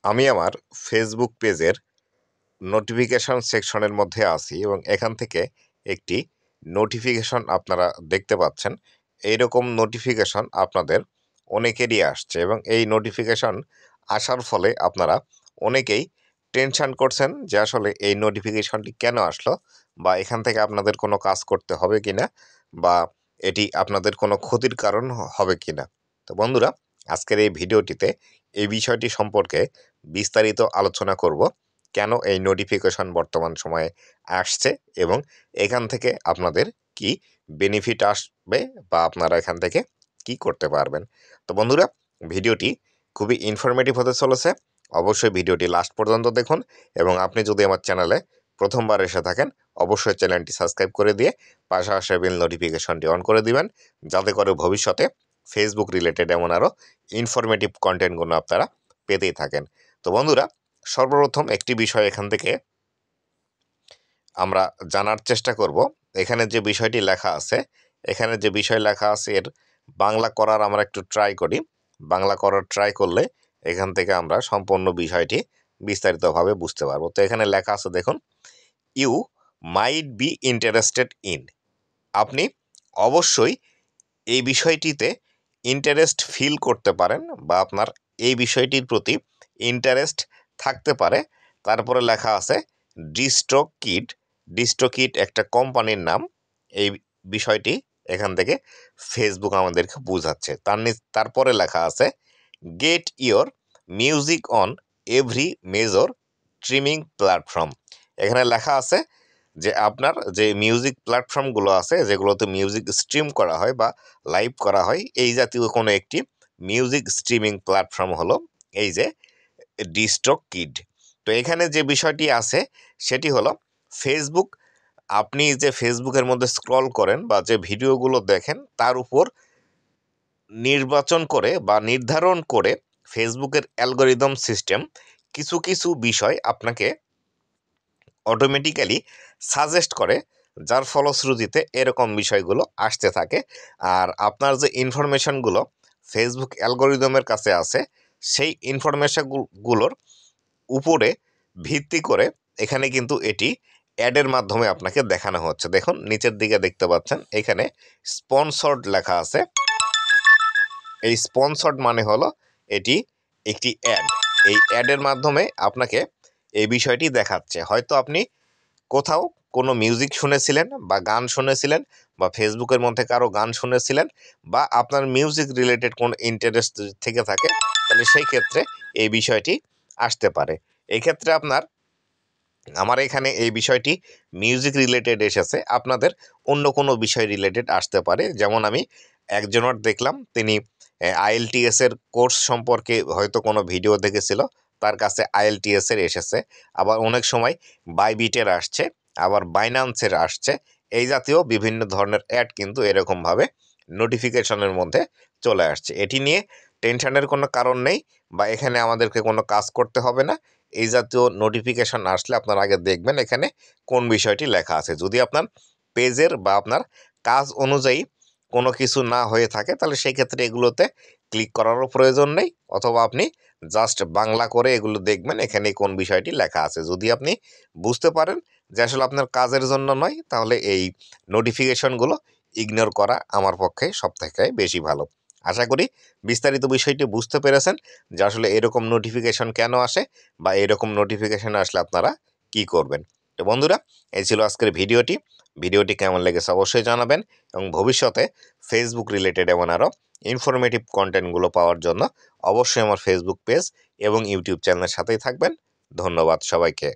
আমি আমার ফেসবুক পেজের নোটিফিকেশন সেকশনের মধ্যে আছি এবং এখান থেকে একটি নোটিফিকেশন আপনারা দেখতে পাচ্ছেন। এইরকম নোটিফিকেশন আপনাদের অনেকেরই আসছে এবং এই নোটিফিকেশন আসার ফলে আপনারা অনেকেই টেনশন করছেন যে আসলে এই নোটিফিকেশনটি কেন আসলো, বা এখান থেকে আপনাদের কোনো কাজ করতে হবে কিনা, বা এটি আপনাদের কোনো ক্ষতির কারণ হবে কিনা। তো বন্ধুরা, আজকের এই ভিডিওটিতে এই বিষয়টি সম্পর্কে বিস্তারিত আলোচনা করব। কেন এই নোটিফিকেশন বর্তমান সময়ে আসছে এবং এখান থেকে আপনাদের কি বেনিফিট আসবে, বা আপনারা এখান থেকে কি করতে পারবেন। তো বন্ধুরা, ভিডিওটি খুবই ইনফরমেটিভ হতে চলেছে। অবশ্যই ভিডিওটি লাস্ট পর্যন্ত দেখুন এবং আপনি যদি আমার চ্যানেলে প্রথমবার এসে থাকেন অবশ্যই চ্যানেলটি সাবস্ক্রাইব করে দিয়ে পাশে আসা বেল নোটিফিকেশনটি অন করে দিবেন, যাতে করে ভবিষ্যতে ফেসবুক রিলেটেড এমন আরও ইনফরমেটিভ কন্টেন্টগুলো আপনারা পেতেই থাকেন। তো বন্ধুরা, সর্বপ্রথম একটি বিষয় এখান থেকে আমরা জানার চেষ্টা করব। এখানে যে বিষয়টি লেখা আছে, এখানে যে বিষয় লেখা আছে এর বাংলা করার আমরা একটু ট্রাই করি। বাংলা করার ট্রাই করলে এখান থেকে আমরা সম্পূর্ণ বিষয়টি বিস্তারিতভাবে বুঝতে পারবো। তো এখানে লেখা আছে দেখুন, you might be interested in. আপনি অবশ্যই এই বিষয়টিতে ইন্টারেস্ট ফিল করতে পারেন, বা আপনার এই বিষয়টির প্রতি ইন্টারেস্ট থাকতে পারে। তারপরে লেখা আছে ডিস্ট্রোকিট। ডিস্ট্রোকিট একটা কোম্পানির নাম। এই বিষয়টি এখান থেকে ফেসবুক আমাদেরকে বোঝাচ্ছে। তারপরে লেখা আছে get your music on every major streaming platform. এখানে লেখা আছে যে আপনার যে মিউজিক প্ল্যাটফর্মগুলো আছে, যেগুলোতে মিউজিক স্ট্রিম করা হয় বা লাইভ করা হয়, এই জাতীয় কোনো একটি মিউজিক স্ট্রিমিং প্ল্যাটফর্ম হলো এই যে ডিস্ট্রোকিট। তো এখানে যে বিষয়টি আছে সেটি হলো ফেসবুক। আপনি যে ফেসবুকের মধ্যে স্ক্রল করেন বা যে ভিডিওগুলো দেখেন তার উপর নির্বাচন করে বা নির্ধারণ করে ফেসবুকের অ্যালগরিদম সিস্টেম কিছু কিছু বিষয় আপনাকে অটোমেটিক্যালি সাজেস্ট করে, যার ফলশ্রুতিতে এরকম বিষয়গুলো আসতে থাকে। আর আপনার যে ইনফরমেশনগুলো ফেসবুক অ্যালগরিদমের কাছে আছে, সেই ইনফরমেশনগুলোর উপরে ভিত্তি করে এখানে কিন্তু এটি অ্যাডের মাধ্যমে আপনাকে দেখানো হচ্ছে। দেখুন নিচের দিকে দেখতে পাচ্ছেন এখানে স্পন্সর্ড লেখা আছে। এই স্পন্সর্ড মানে হলো এটি একটি অ্যাড। এই অ্যাডের মাধ্যমে আপনাকে এই বিষয়টি দেখাচ্ছে। হয়তো আপনি কোথাও কোনো মিউজিক শুনেছিলেন বা গান শুনেছিলেন, বা ফেসবুকের মধ্যে কারো গান শুনেছিলেন, বা আপনার মিউজিক রিলেটেড কোনো ইন্টারেস্ট থেকে থাকে, তাহলে সেই ক্ষেত্রে এই বিষয়টি আসতে পারে। এই ক্ষেত্রে আমার এখানে এই বিষয়টি মিউজিক রিলেটেড এসেছে, আপনাদের অন্য কোনো বিষয় রিলেটেড আসতে পারে। যেমন আমি একজনের দেখলাম তিনি IELTS এর কোর্স সম্পর্কে হয়তো কোনো ভিডিও দেখেছিল, তার কাছে IELTS এর এসেছে। আবার অনেক সময় বাইবিটের আসছে, আবার বাইন্যান্সের আসছে। এই জাতীয় বিভিন্ন ধরনের অ্যাড কিন্তু এরকমভাবে নোটিফিকেশনের মধ্যে চলে আসছে। এটি নিয়ে টেনশনের কোনো কারণ নেই, বা এখানে আমাদেরকে কোনো কাজ করতে হবে না। এই জাতীয় নোটিফিকেশন আসলে আপনার আগে দেখবেন এখানে কোন বিষয়টি লেখা আছে। যদি আপনার পেজের বা আপনার কাজ অনুযায়ী কোনো কিছু না হয়ে থাকে, তাহলে সেই ক্ষেত্রে এগুলোতে ক্লিক করারও প্রয়োজন নেই, অথবা আপনি জাস্ট বাংলা করে এগুলো দেখবেন এখানে কোন বিষয়টি লেখা আছে। যদি আপনি বুঝতে পারেন যে আসলে আপনার কাজের জন্য নয়, তাহলে এই নোটিফিকেশনগুলো ইগনোর করা আমার পক্ষে সবথেকে বেশি ভালো। আশা করি বিস্তারিত বিষয়টি বুঝতে পেরেছেন যে আসলে এরকম নোটিফিকেশন কেন আসে, বা এরকম নোটিফিকেশন আসলে আপনারা কি করবেন। তো বন্ধুরা, এই ছিল আজকের ভিডিওটি। ভিডিওটি কেমন লেগেছে অবশ্যই জানাবেন, এবং ভবিষ্যতে ফেসবুক রিলেটেড এমন আরও ইনফরমেটিভ কন্টেন্টগুলো পাওয়ার জন্য অবশ্যই আমার ফেসবুক পেজ এবং ইউটিউব চ্যানেলের সাথেই থাকবেন। ধন্যবাদ সবাইকে।